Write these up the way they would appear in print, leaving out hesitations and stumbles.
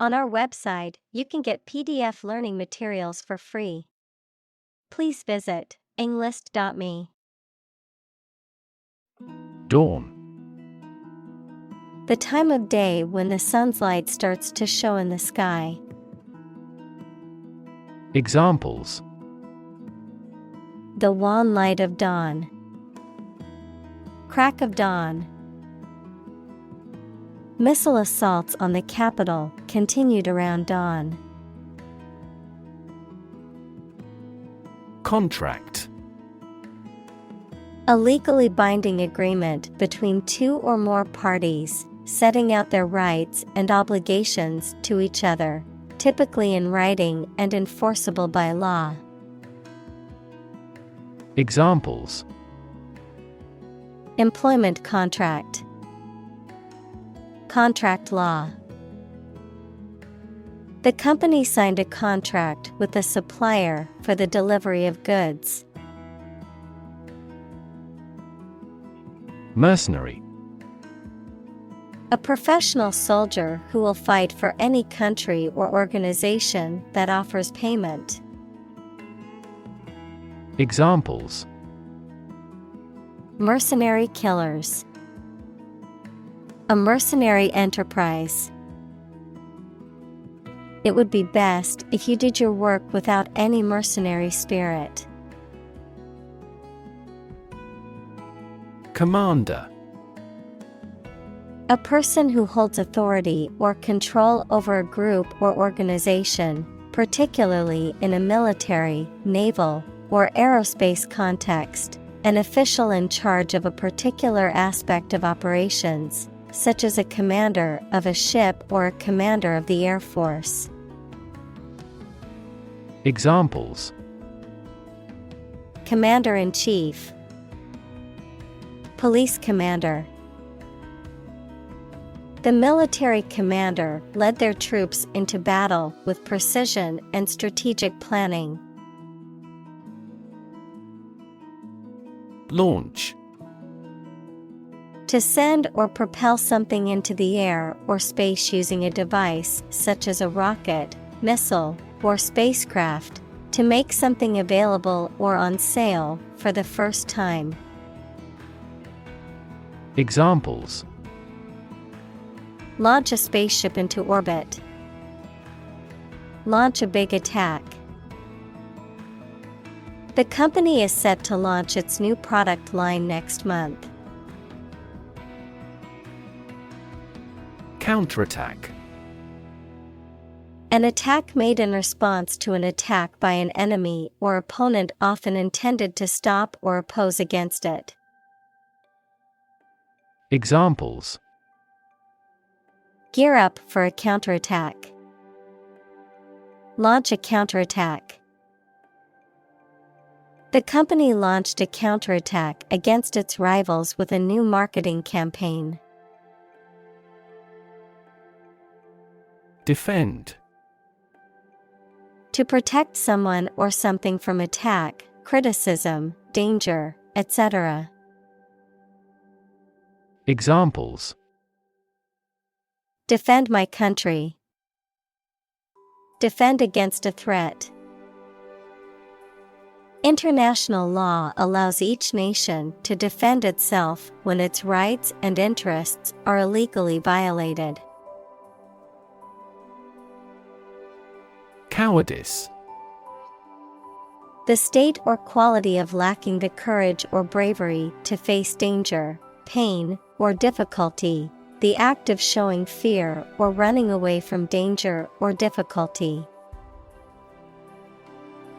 On our website, you can get PDF learning materials for free. Please visit englist.me. Dawn. The time of day when the sun's light starts to show in the sky. Examples: The wan light of dawn. Crack of dawn. Missile assaults on the capital continued around dawn. Contract. A legally binding agreement between two or more parties, setting out their rights and obligations to each other, typically in writing and enforceable by law. Examples: Employment contract. Contract law. The company signed a contract with the supplier for the delivery of goods. Mercenary. A professional soldier who will fight for any country or organization that offers payment. Examples: Mercenary killers. A mercenary enterprise. It would be best if you did your work without any mercenary spirit. Commander. A person who holds authority or control over a group or organization, particularly in a military, naval, or aerospace context, an official in charge of a particular aspect of operations, such as a commander of a ship or a commander of the Air Force. Examples: Commander-in-Chief. Police commander. The military commander led their troops into battle with precision and strategic planning. Launch. To send or propel something into the air or space using a device such as a rocket, missile, or spacecraft, to make something available or on sale for the first time. Examples: Launch a spaceship into orbit. Launch a big attack. The company is set to launch its new product line next month. Counterattack. An attack made in response to an attack by an enemy or opponent, often intended to stop or oppose against it. Examples: Gear up for a counterattack. Launch a counterattack. The company launched a counterattack against its rivals with a new marketing campaign. Defend. To protect someone or something from attack, criticism, danger, etc. Examples: Defend my country. Defend against a threat. International law allows each nation to defend itself when its rights and interests are illegally violated. Cowardice. The state or quality of lacking the courage or bravery to face danger, pain, or difficulty, the act of showing fear or running away from danger or difficulty.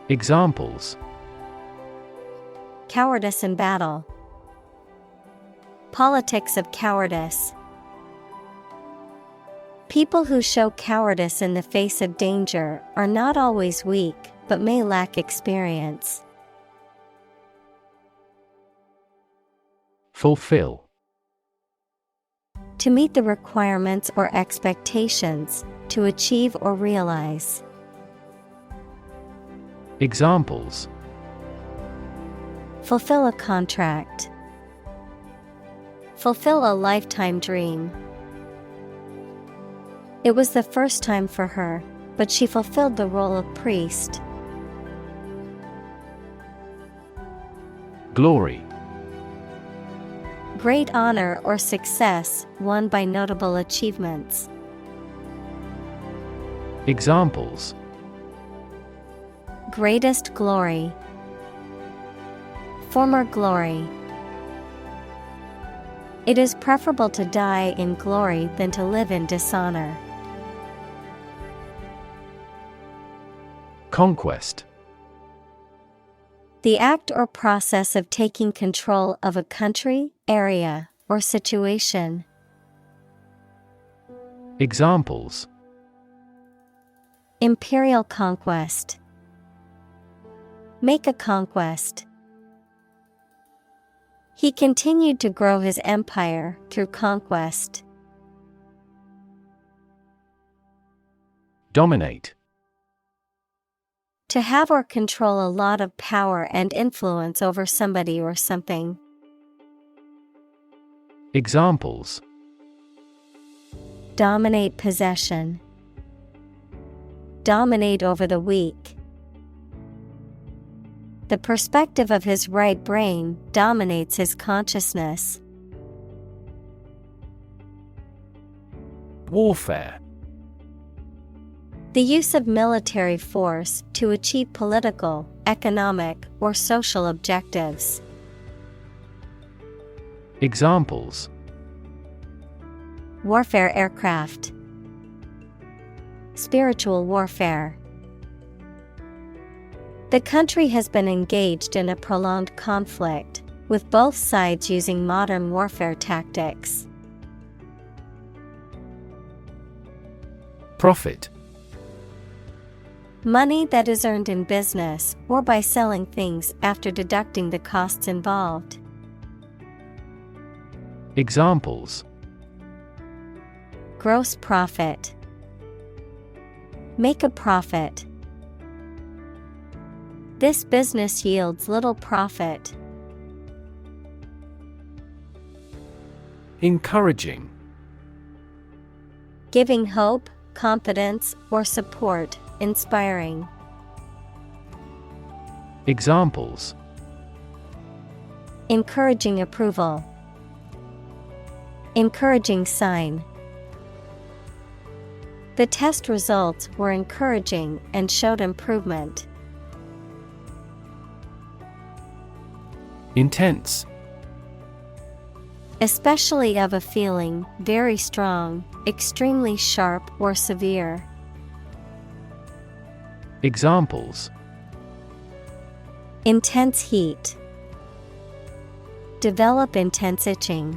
Examples: Cowardice in battle. Politics of cowardice. People who show cowardice in the face of danger are not always weak, but may lack experience. Fulfill. To meet the requirements or expectations, to achieve or realize. Examples: Fulfill a contract. Fulfill a lifetime dream. It was the first time for her, but she fulfilled the role of priest. Glory. Great honor or success won by notable achievements. Examples: Greatest glory. Former glory. It is preferable to die in glory than to live in dishonor. Conquest. The act or process of taking control of a country, area, or situation. Examples: Imperial conquest. Make a conquest. He continued to grow his empire through conquest. Dominate. To have or control a lot of power and influence over somebody or something. Examples: Dominate possession. Dominate over the weak. The perspective of his right brain dominates his consciousness. Warfare. The use of military force to achieve political, economic, or social objectives. Examples: Warfare aircraft. Spiritual warfare. The country has been engaged in a prolonged conflict, with both sides using modern warfare tactics. Profit. Money that is earned in business or by selling things after deducting the costs involved. Examples: Gross profit. Make a profit. This business yields little profit. Encouraging. Giving hope, confidence, or support, inspiring. Examples: Encouraging approval. Encouraging sign. The test results were encouraging and showed improvement. Intense. Especially of a feeling, very strong, extremely sharp or severe. Examples: Intense heat. Develop intense itching.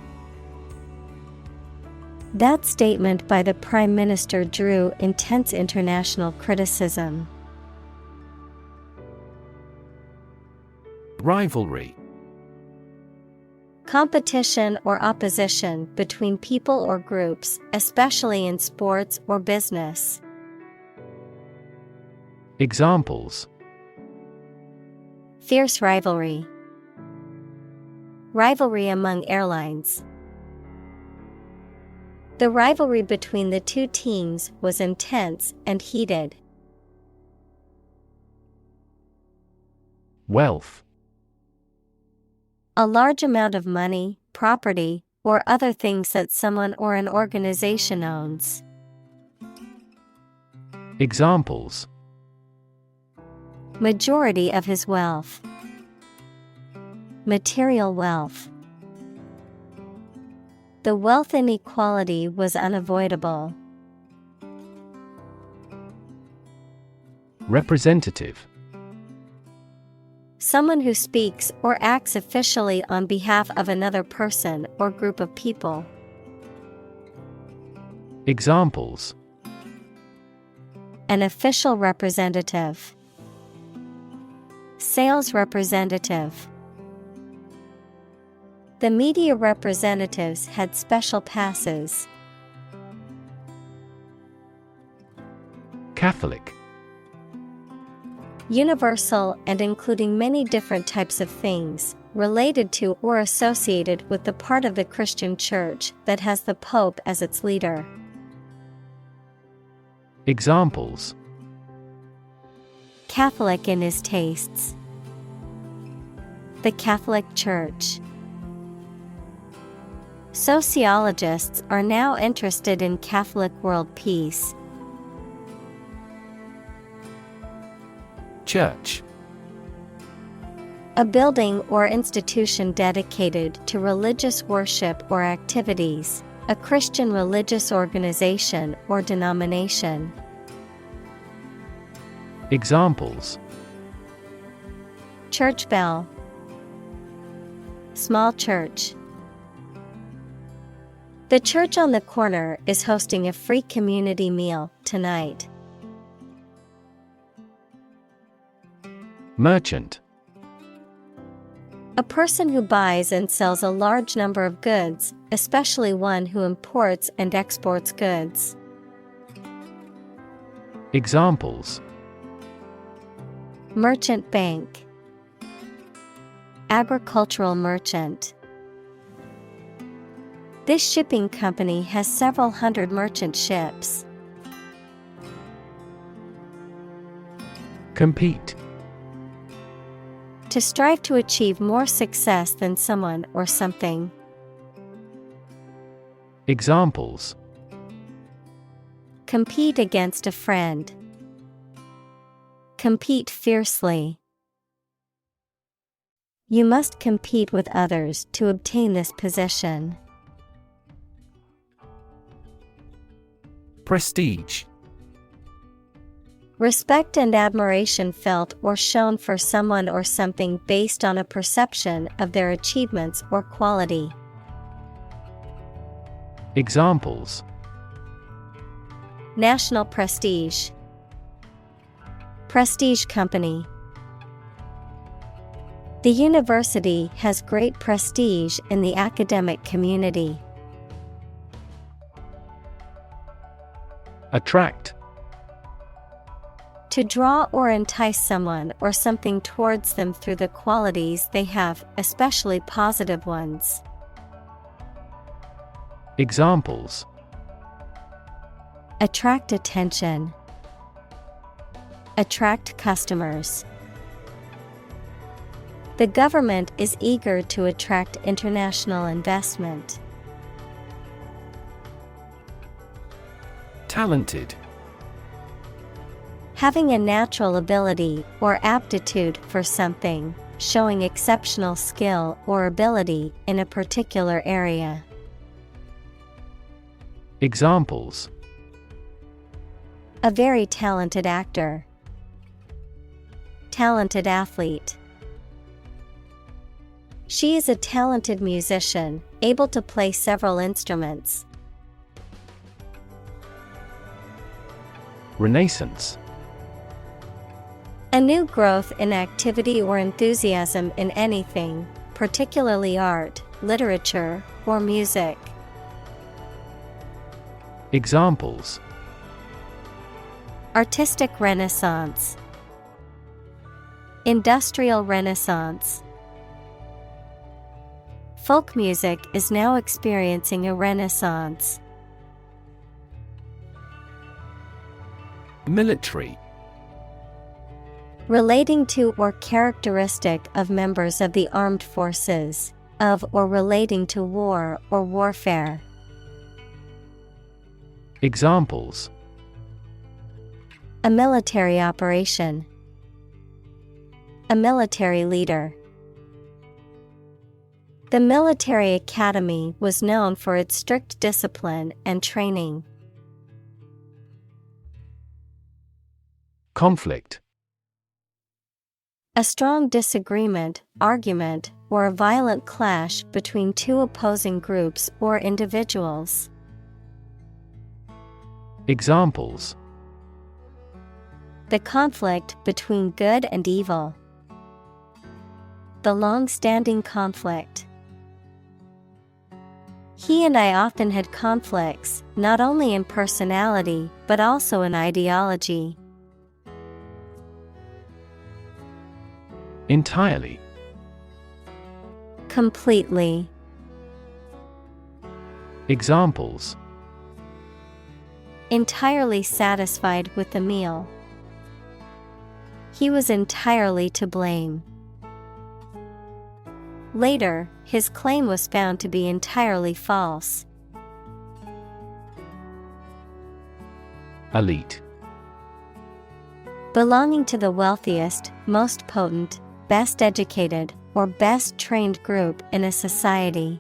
That statement by the Prime Minister drew intense international criticism. Rivalry. Competition or opposition between people or groups, especially in sports or business. Examples: Fierce rivalry. Rivalry among airlines. The rivalry between the two teams was intense and heated. Wealth. A large amount of money, property, or other things that someone or an organization owns. Examples: Majority of his wealth. Material wealth. The wealth inequality was unavoidable. Representative. Someone who speaks or acts officially on behalf of another person or group of people. Examples: An official representative. Sales representative. The media representatives had special passes. Catholic. Universal and including many different types of things, related to or associated with the part of the Christian Church that has the Pope as its leader. Examples: Catholic in his tastes. The Catholic Church. Sociologists are now interested in Catholic world peace. Church. A building or institution dedicated to religious worship or activities, a Christian religious organization or denomination. Examples: Church bell. Small church. The church on the corner is hosting a free community meal tonight. Merchant. A person who buys and sells a large number of goods, especially one who imports and exports goods. Examples: Merchant bank. Agricultural merchant. This shipping company has several hundred merchant ships. Compete. To strive to achieve more success than someone or something. Examples: Compete against a friend. Compete fiercely. You must compete with others to obtain this position. Prestige. Respect and admiration felt or shown for someone or something based on a perception of their achievements or quality. Examples: National prestige. Prestige company. The university has great prestige in the academic community. Attract. To draw or entice someone or something towards them through the qualities they have, especially positive ones. Examples: Attract attention. Attract customers. The government is eager to attract international investment. Talented. Having a natural ability or aptitude for something, showing exceptional skill or ability in a particular area. Examples: A very talented actor. Talented athlete. She is a talented musician, able to play several instruments. Renaissance. A new growth in activity or enthusiasm in anything, particularly art, literature, or music. Examples: Artistic Renaissance. Industrial Renaissance. Folk music is now experiencing a renaissance. Military. Relating to or characteristic of members of the armed forces, of or relating to war or warfare. Examples: A military operation. A military leader. The military academy was known for its strict discipline and training. Conflict. A strong disagreement, argument, or a violent clash between two opposing groups or individuals. Examples: The conflict between good and evil. The long-standing conflict. He and I often had conflicts, not only in personality, but also in ideology. Entirely. Completely. Examples: Entirely satisfied with the meal. He was entirely to blame. Later, his claim was found to be entirely false. Elite. Belonging to the wealthiest, most potent, best educated, or best trained group in a society.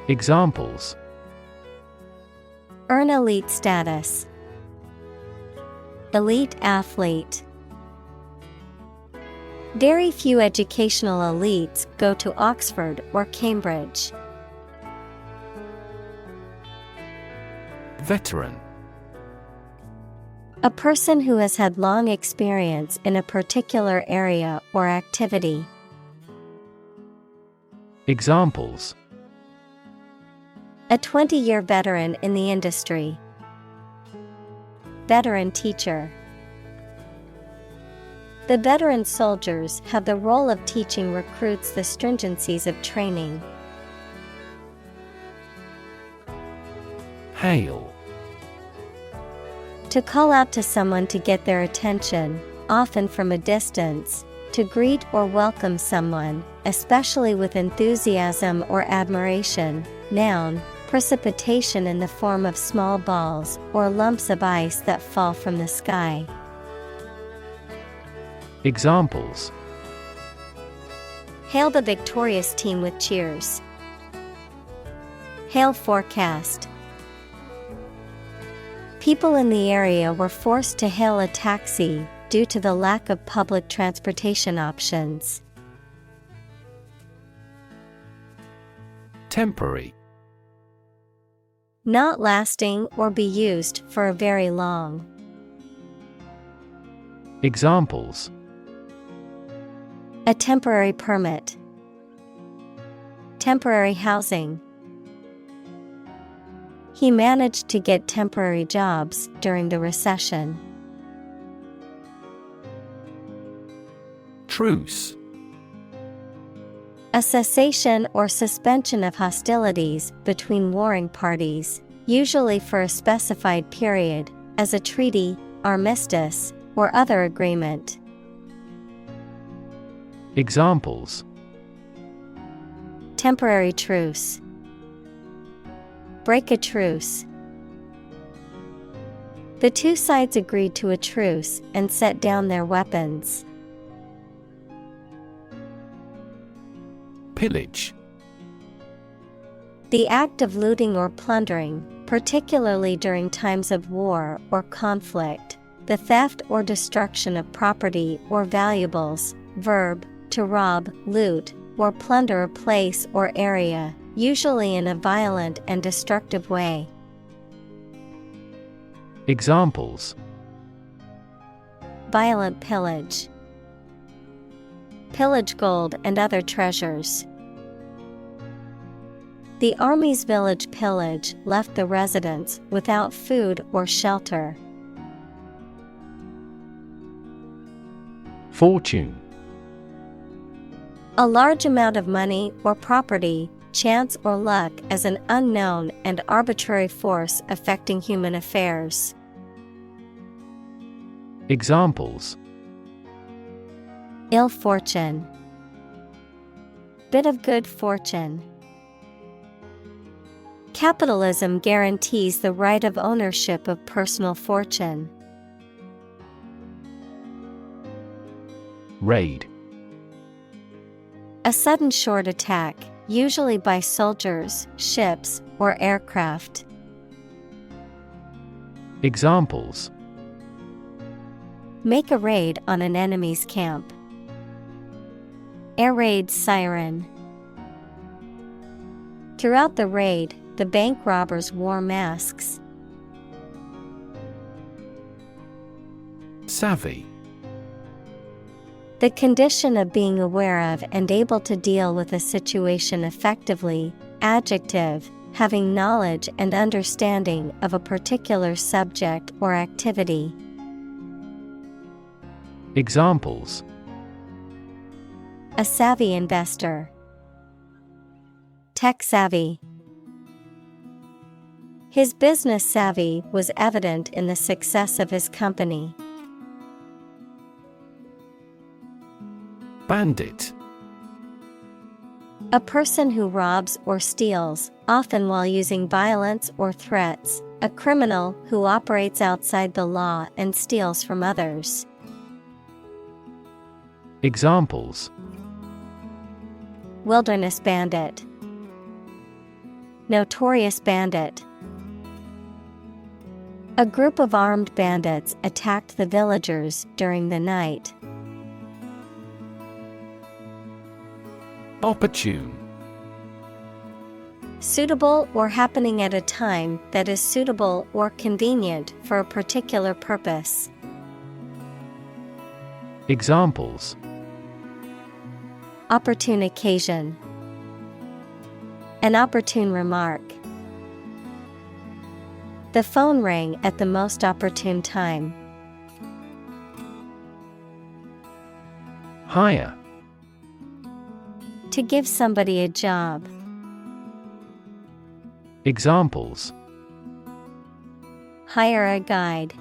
Examples: Earn elite status. Elite athlete. Very few educational elites go to Oxford or Cambridge. Veteran. A person who has had long experience in a particular area or activity. Examples: A 20-year veteran in the industry. Veteran teacher. The veteran soldiers have the role of teaching recruits the stringencies of training. Hail. To call out to someone to get their attention, often from a distance, to greet or welcome someone, especially with enthusiasm or admiration. Noun, precipitation in the form of small balls or lumps of ice that fall from the sky. Examples: Hail the victorious team with cheers. Hail forecast. People in the area were forced to hail a taxi due to the lack of public transportation options. Temporary. Not lasting or be used for a very long. Examples: A temporary permit. Temporary housing. He managed to get temporary jobs during the recession. Truce. A cessation or suspension of hostilities between warring parties, usually for a specified period, as a treaty, armistice, or other agreement. Examples: Temporary truce. Break a truce. The two sides agreed to a truce and set down their weapons. Pillage. The act of looting or plundering, particularly during times of war or conflict. The theft or destruction of property or valuables. Verb, to rob, loot, or plunder a place or area, usually in a violent and destructive way. Examples: Violent pillage. Pillage gold and other treasures. The army's village pillage left the residents without food or shelter. Fortune. A large amount of money or property, chance or luck as an unknown and arbitrary force affecting human affairs. Examples: Ill fortune. Bit of good fortune. Capitalism guarantees the right of ownership of personal fortune. Raid. A sudden short attack, usually by soldiers, ships, or aircraft. Examples: Make a raid on an enemy's camp. Air raid siren. Throughout the raid, the bank robbers wore masks. Savvy. The condition of being aware of and able to deal with a situation effectively. Adjective, having knowledge and understanding of a particular subject or activity. Examples: A savvy investor. Tech savvy. His business savvy was evident in the success of his company. Bandit. A person who robs or steals, often while using violence or threats. A criminal who operates outside the law and steals from others. Examples: Wilderness bandit, notorious bandit. A group of armed bandits attacked the villagers during the night. Opportune. Suitable or happening at a time that is suitable or convenient for a particular purpose. Examples: Opportune occasion, an opportune remark. The phone rang at the most opportune time. Hire. To give somebody a job. Examples: Hire a guide.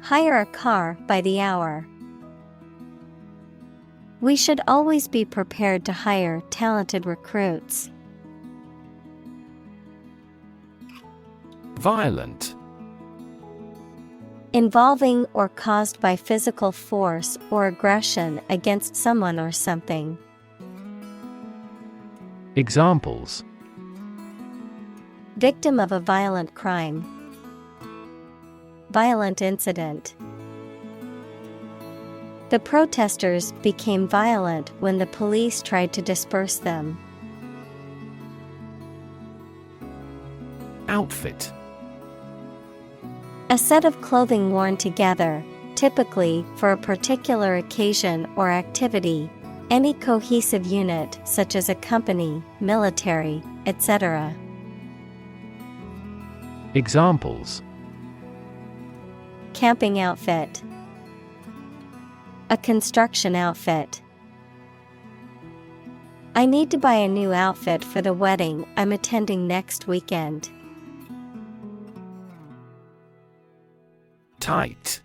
Hire a car by the hour. We should always be prepared to hire talented recruits. Violent. Involving or caused by physical force or aggression against someone or something. Examples: Victim of a violent crime. Violent incident. The protesters became violent when the police tried to disperse them. Outfit. A set of clothing worn together, typically for a particular occasion or activity. Any cohesive unit such as a company, military, etc. Examples: Camping outfit. A construction outfit. I need to buy a new outfit for the wedding I'm attending next weekend. Tight.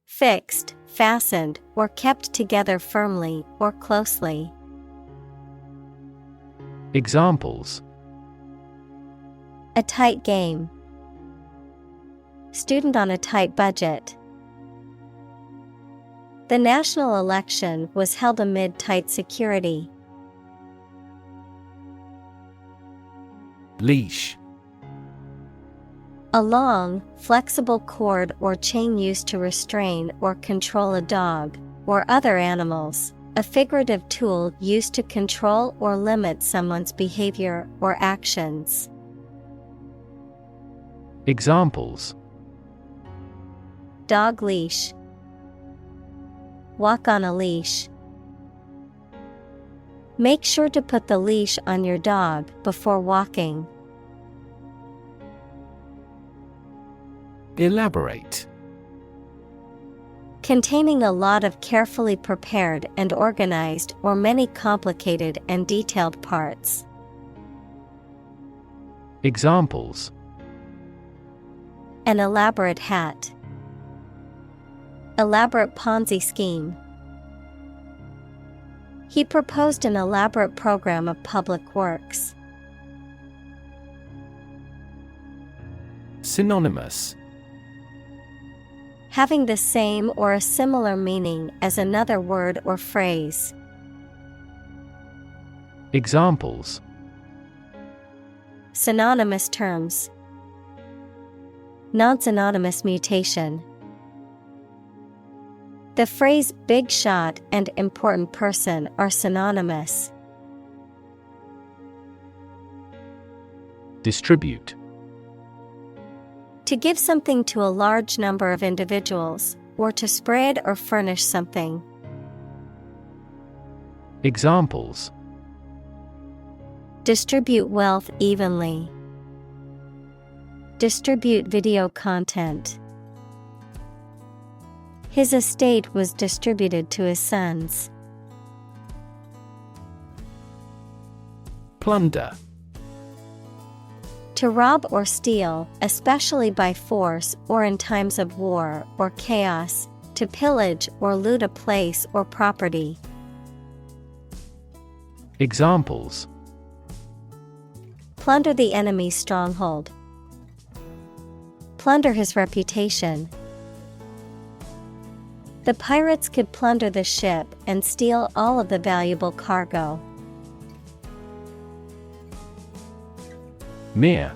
Fixed, fastened, or kept together firmly or closely. Examples: A tight game. Student on a tight budget. The national election was held amid tight security. Leash. A long, flexible cord or chain used to restrain or control a dog, or other animals, a figurative tool used to control or limit someone's behavior or actions. Examples: Dog leash. Walk on a leash. Make sure to put the leash on your dog before walking. Elaborate. Containing a lot of carefully prepared and organized or many complicated and detailed parts. Examples: An elaborate hat. Elaborate Ponzi scheme. He proposed an elaborate program of public works. Synonymous. Having the same or a similar meaning as another word or phrase. Examples: Synonymous terms. Non-synonymous mutation. The phrase big shot and important person are synonymous. Distribute. To give something to a large number of individuals, or to spread or furnish something. Examples: Distribute wealth evenly. Distribute video content. His estate was distributed to his sons. Plunder. To rob or steal, especially by force or in times of war or chaos, to pillage or loot a place or property. Examples: Plunder the enemy's stronghold. Plunder his reputation. The pirates could plunder the ship and steal all of the valuable cargo. Mere.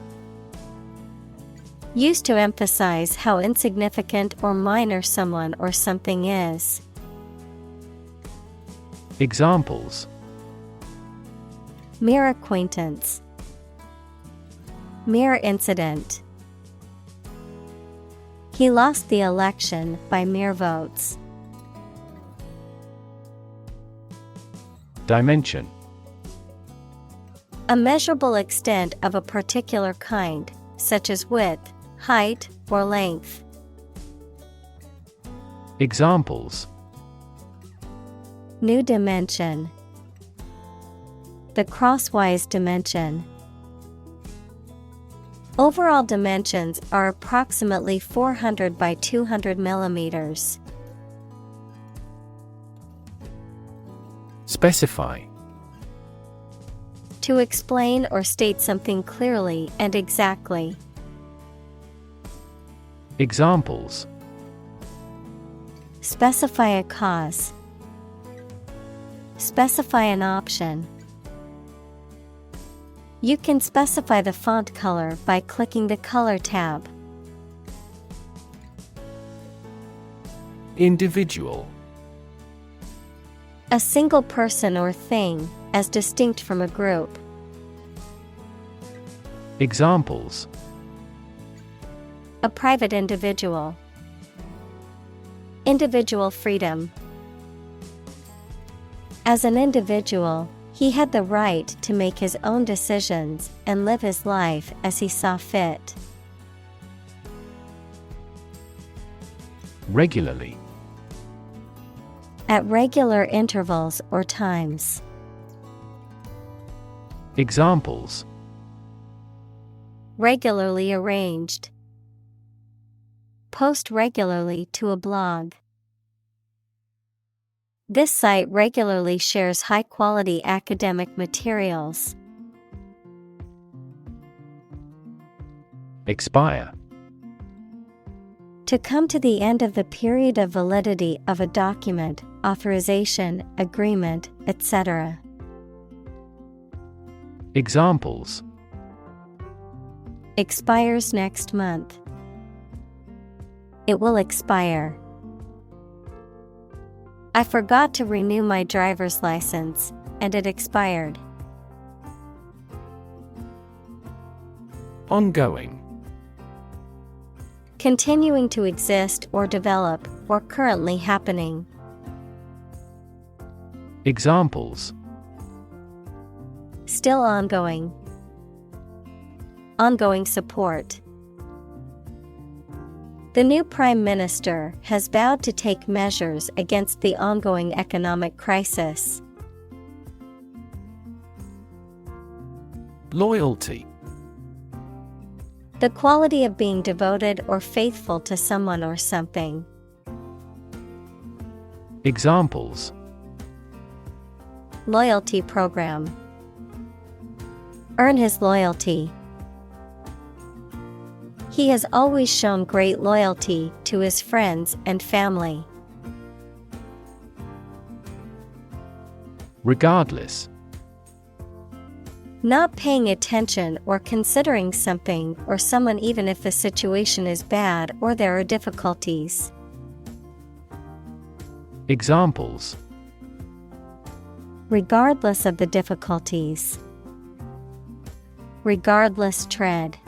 Used to emphasize how insignificant or minor someone or something is. Examples: Mere acquaintance. Mere incident. He lost the election by mere votes. Dimension. A measurable extent of a particular kind, such as width, height, or length. Examples: New dimension. The crosswise dimension. Overall dimensions are approximately 400 by 200 millimeters. Specify. To explain or state something clearly and exactly. Examples: Specify a cause. Specify an option. You can specify the font color by clicking the Color tab. Individual. A single person or thing, as distinct from a group. Examples: A private individual. Individual freedom. As an individual, he had the right to make his own decisions and live his life as he saw fit. Regularly. At regular intervals or times. Examples: Regularly arranged. Post regularly to a blog. This site regularly shares high-quality academic materials. Expire. To come to the end of the period of validity of a document, authorization, agreement, etc. Examples: Expires next month. It will expire. I forgot to renew my driver's license, and it expired. Ongoing. Continuing to exist or develop, or currently happening. Examples: Still ongoing. Ongoing support. The new Prime Minister has vowed to take measures against the ongoing economic crisis. Loyalty. The quality of being devoted or faithful to someone or something. Examples: Loyalty program. Earn his loyalty. He has always shown great loyalty to his friends and family. Regardless. Not paying attention or considering something or someone even if the situation is bad or there are difficulties. Examples: Regardless of the difficulties. Regardless tread.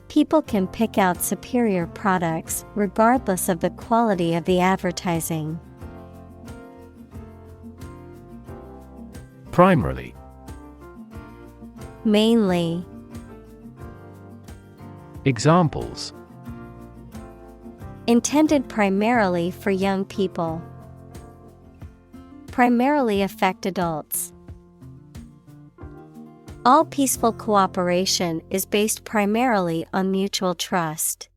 People can pick out superior products regardless of the quality of the advertising. Primarily. Mainly. Examples: Intended primarily for young people. Primarily affect adults. All peaceful cooperation is based primarily on mutual trust.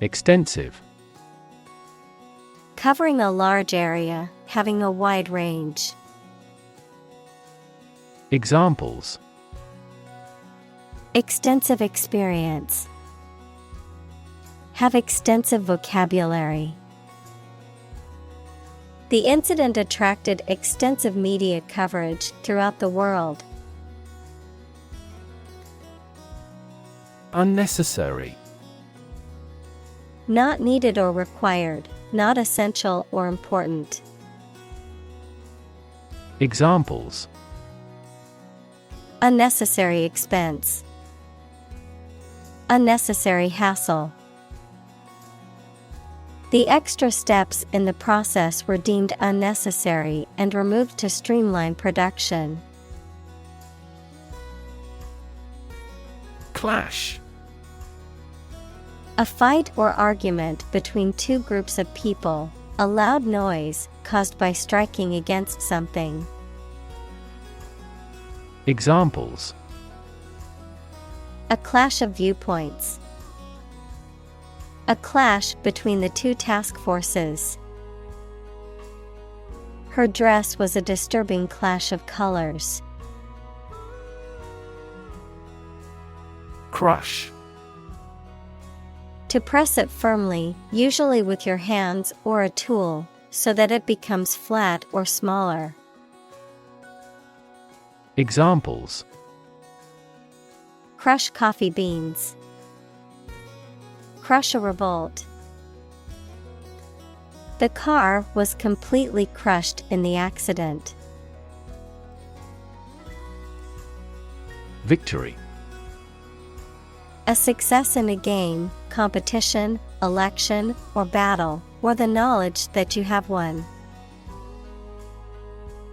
Extensive. Covering a large area, having a wide range. Examples: Extensive experience. Have extensive vocabulary. The incident attracted extensive media coverage throughout the world. Unnecessary. Not needed or required, not essential or important. Examples: Unnecessary expense. Unnecessary hassle. The extra steps in the process were deemed unnecessary and removed to streamline production. Clash. A fight or argument between two groups of people, a loud noise caused by striking against something. Examples: A clash of viewpoints. A clash between the two task forces. Her dress was a disturbing clash of colors. Crush. To press it firmly, usually with your hands or a tool, so that it becomes flat or smaller. Examples: Crush coffee beans. Crush a revolt. The car was completely crushed in the accident. Victory. A success in a game, competition, election, or battle, or the knowledge that you have won.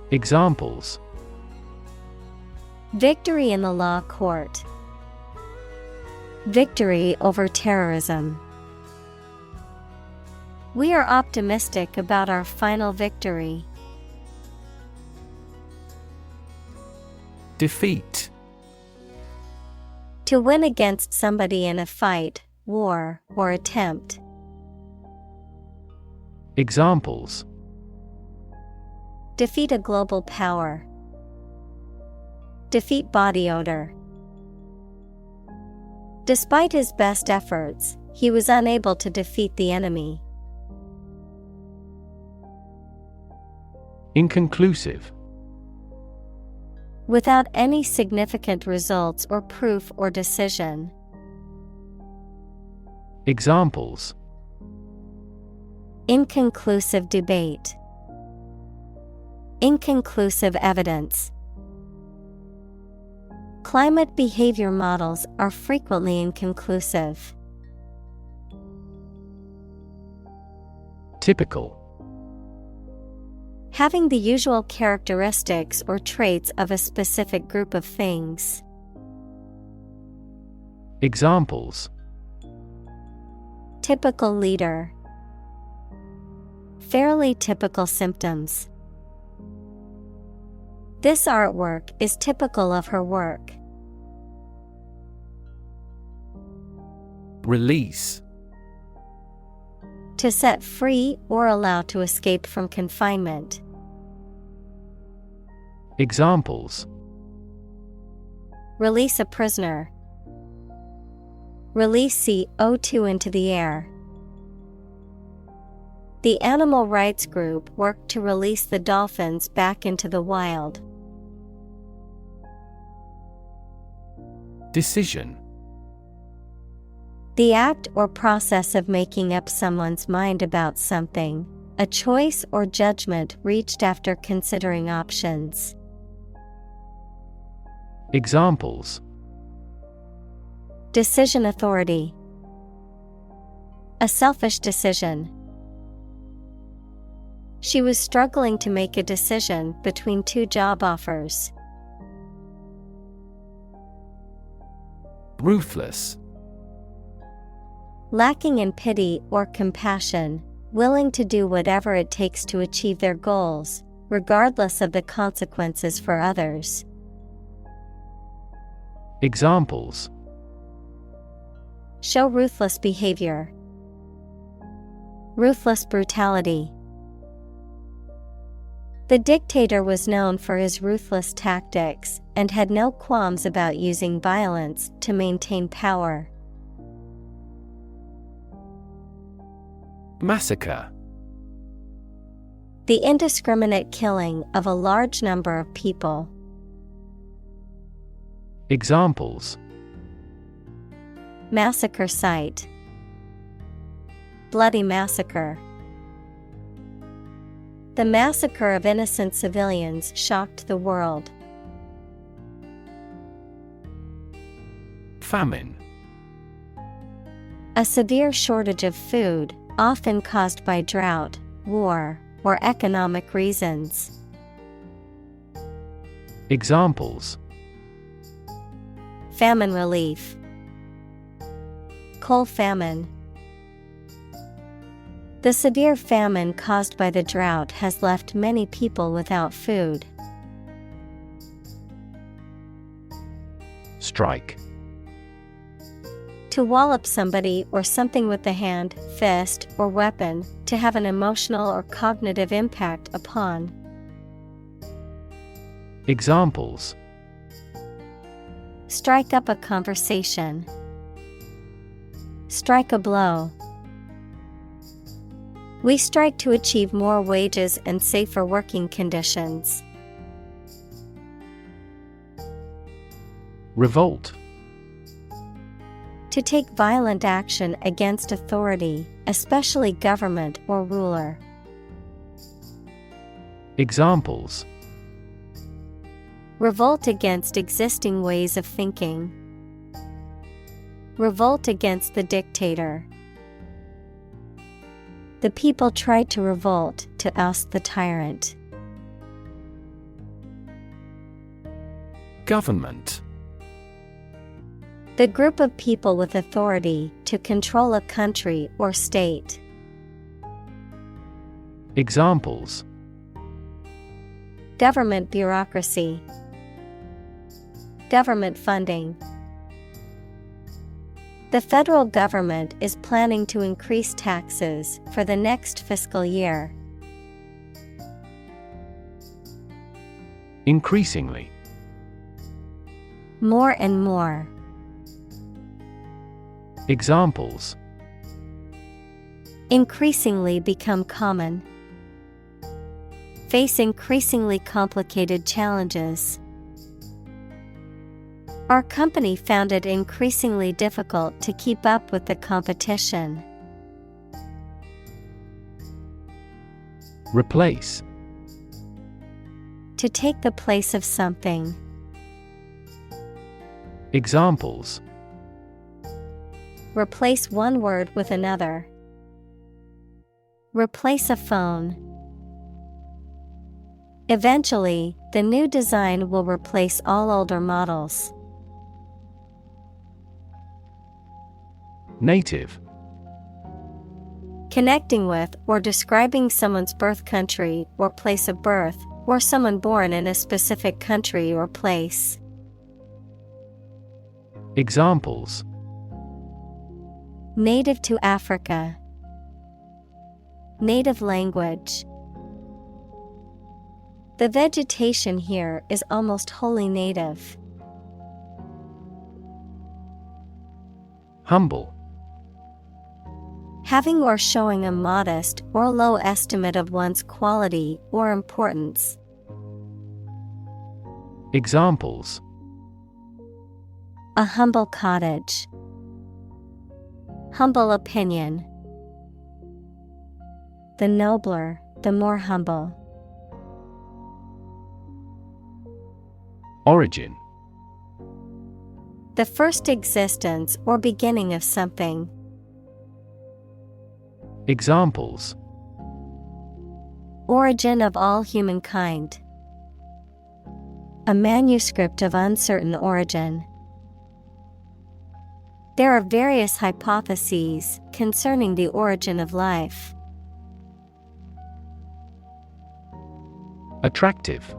Examples: Victory in the law court. Victory over terrorism. We are optimistic about our final victory. Defeat. To win against somebody in a fight, war, or attempt. Examples: Defeat a global power. Defeat body odor. Despite his best efforts, he was unable to defeat the enemy. Inconclusive. Without any significant results or proof or decision. Examples: Inconclusive debate. Inconclusive evidence. Climate behavior models are frequently inconclusive. Typical. Having the usual characteristics or traits of a specific group of things. Examples: Typical leader. Fairly typical symptoms. This artwork is typical of her work. Release. To set free or allow to escape from confinement. Examples: Release a prisoner. Release CO2 into the air. The animal rights group worked to release the dolphins back into the wild. Decision. The act or process of making up someone's mind about something, a choice or judgment reached after considering options. Examples: Decision authority. A selfish decision. She was struggling to make a decision between two job offers. Ruthless. Lacking in pity or compassion, willing to do whatever it takes to achieve their goals, regardless of the consequences for others. Examples: Show ruthless behavior. Ruthless brutality. The dictator was known for his ruthless tactics and had no qualms about using violence to maintain power. Massacre. The indiscriminate killing of a large number of people. Examples: Massacre site. Bloody massacre. The massacre of innocent civilians shocked the world. Famine. A severe shortage of food, often caused by drought, war, or economic reasons. Examples: Famine relief. Coal famine. The severe famine caused by the drought has left many people without food. Strike. To wallop somebody or something with the hand, fist, or weapon, to have an emotional or cognitive impact upon. Examples: Strike up a conversation. Strike a blow. We strike to achieve more wages and safer working conditions. Revolt. To take violent action against authority, especially government or ruler. Examples: Revolt against existing ways of thinking. Revolt against the dictator. The people tried to revolt to oust the tyrant. Government. The group of people with authority to control a country or state. Examples: Government bureaucracy. Government funding. The federal government is planning to increase taxes for the next fiscal year. Increasingly. More and more. Examples: Increasingly become common. Face increasingly complicated challenges. Our company found it increasingly difficult to keep up with the competition. Replace. To take the place of something. Examples: Replace one word with another. Replace a phone. Eventually, the new design will replace all older models. Native. Connecting with or describing someone's birth country or place of birth, or someone born in a specific country or place. Examples: Native to Africa. Native language. The vegetation here is almost wholly native. Humble. Having or showing a modest or low estimate of one's quality or importance. Examples: A humble cottage. Humble opinion. The nobler, the more humble. Origin. The first existence or beginning of something. Examples: Origin of all humankind. A manuscript of uncertain origin. There are various hypotheses concerning the origin of life. Attractive.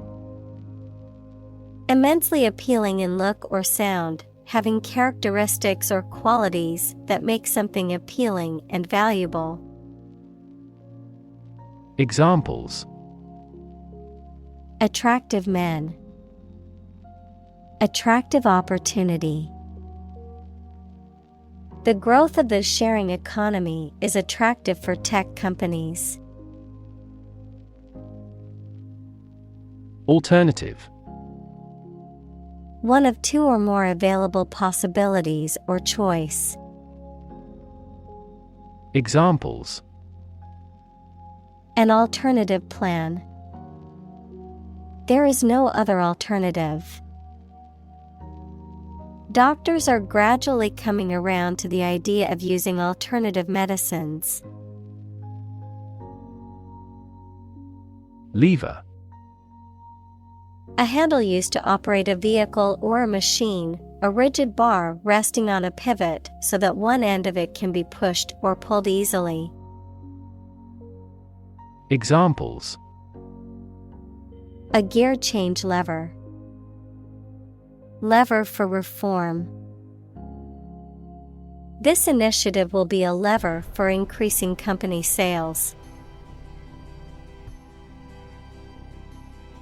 Immensely appealing in look or sound, having characteristics or qualities that make something appealing and valuable. Examples: Attractive men. Attractive opportunity. The growth of the sharing economy is attractive for tech companies. Alternative. One of two or more available possibilities or choice. Examples: An alternative plan. There is no other alternative. Doctors are gradually coming around to the idea of using alternative medicines. Lever. A handle used to operate a vehicle or a machine, a rigid bar resting on a pivot so that one end of it can be pushed or pulled easily. Examples: A gear change lever. Lever for reform. This initiative will be a lever for increasing company sales.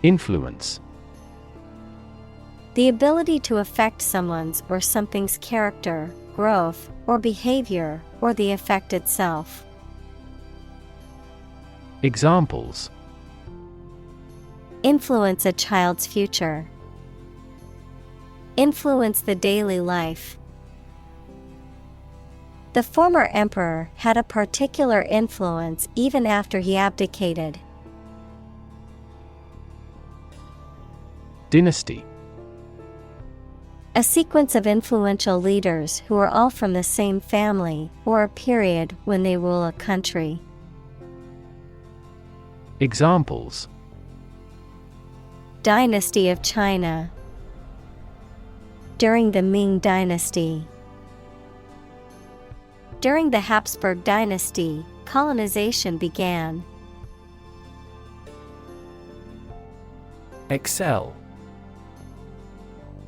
Influence. The ability to affect someone's or something's character, growth, or behavior, or the effect itself. Examples: Influence a child's future. Influence the daily life. The former emperor had a particular influence even after he abdicated. Dynasty. A sequence of influential leaders who are all from the same family or a period when they rule a country. Examples: Dynasty of China. During the Ming Dynasty. During the Habsburg Dynasty, colonization began. Excel.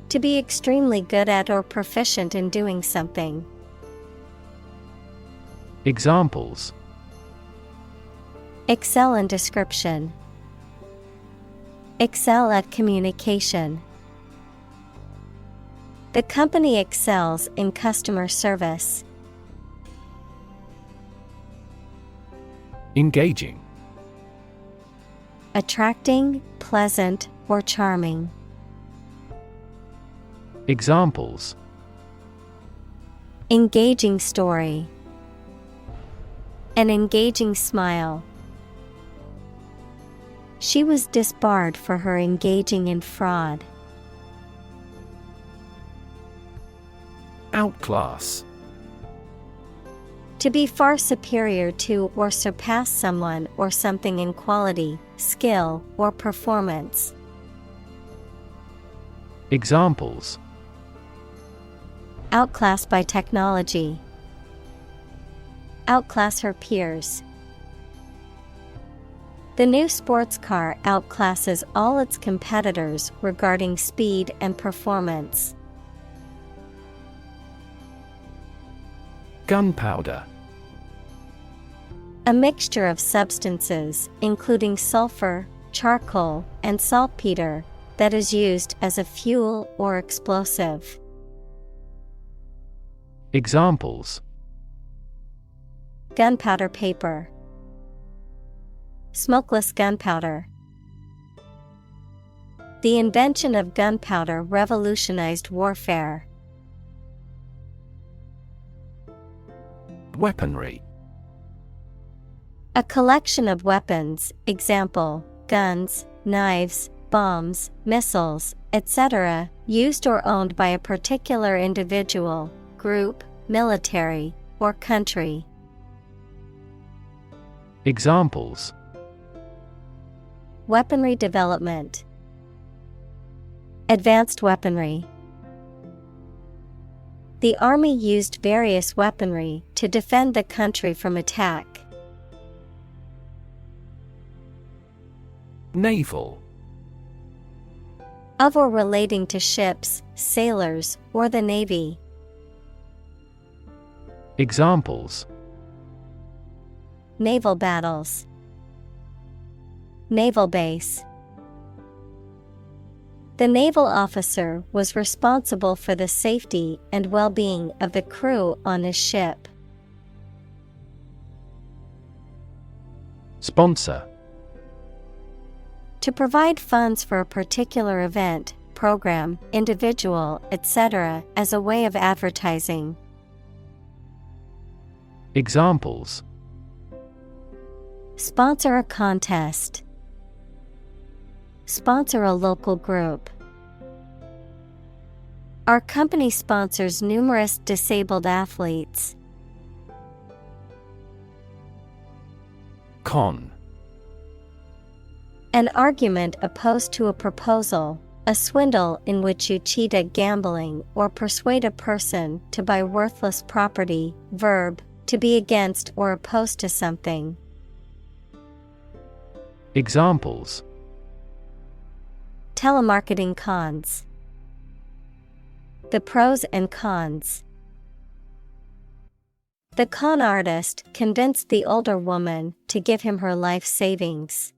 To be extremely good at or proficient in doing something. Examples: Excel in description. Excel at communication. The company excels in customer service. Engaging. Attracting, pleasant, or charming. Examples: Engaging story. An engaging smile. She was disbarred for her engaging in fraud. Outclass. To be far superior to or surpass someone or something in quality, skill, or performance. Examples: Outclassed by technology. Outclass her peers. The new sports car outclasses all its competitors regarding speed and performance. Gunpowder. A mixture of substances, including sulfur, charcoal, and saltpeter, that is used as a fuel or explosive. Examples: Gunpowder paper. Smokeless gunpowder. The invention of gunpowder revolutionized warfare. Weaponry. A collection of weapons, example, guns, knives, bombs, missiles, etc., used or owned by a particular individual, group, military, or country. Examples: Weaponry development. Advanced weaponry. The army used various weaponry to defend the country from attack. Naval. Of or relating to ships, sailors, or the Navy. Examples: Naval battles. Naval base. The naval officer was responsible for the safety and well-being of the crew on his ship. Sponsor. To provide funds for a particular event, program, individual, etc., as a way of advertising. Examples: Sponsor a contest. Sponsor a local group. Our company sponsors numerous disabled athletes. Con. An argument opposed to a proposal, a swindle in which you cheat at gambling or persuade a person to buy worthless property. Verb, to be against or opposed to something. Examples: Telemarketing cons. The pros and cons. The con artist convinced the older woman to give him her life savings.